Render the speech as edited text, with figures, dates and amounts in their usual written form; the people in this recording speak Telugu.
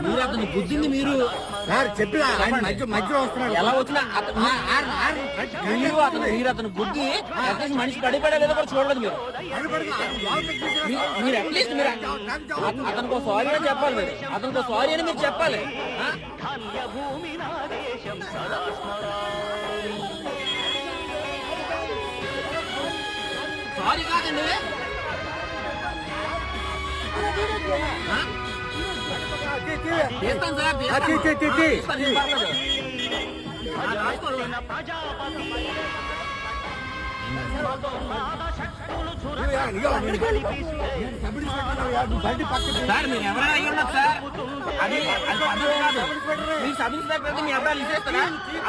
మీరు అతను బుద్ధింది మీరు చెప్పిన మధ్యలో వస్తున్నాడు. ఎలా వచ్చినా మీరు అతను బుద్ధి అట్లీస్ట్ మనిషి పడిపడేదో కూడా చూడలేదు మీరు అట్లీస్ట్ మీరు అతనికి సారీ అని చెప్పాలి. మరి అతనికి సారీ అని మీరు చెప్పాలి. సారీ కాదండి, చేస్తాను సార్. సార్ మీరు ఎవరైనా అయ్యి ఉన్నారు సార్. అది పద్ధతి కాదు. మీ సబ్ ఇన్స్పెక్టర్ అయితే మీ ఎవరైనా ఇచ్చేస్తారా? అలా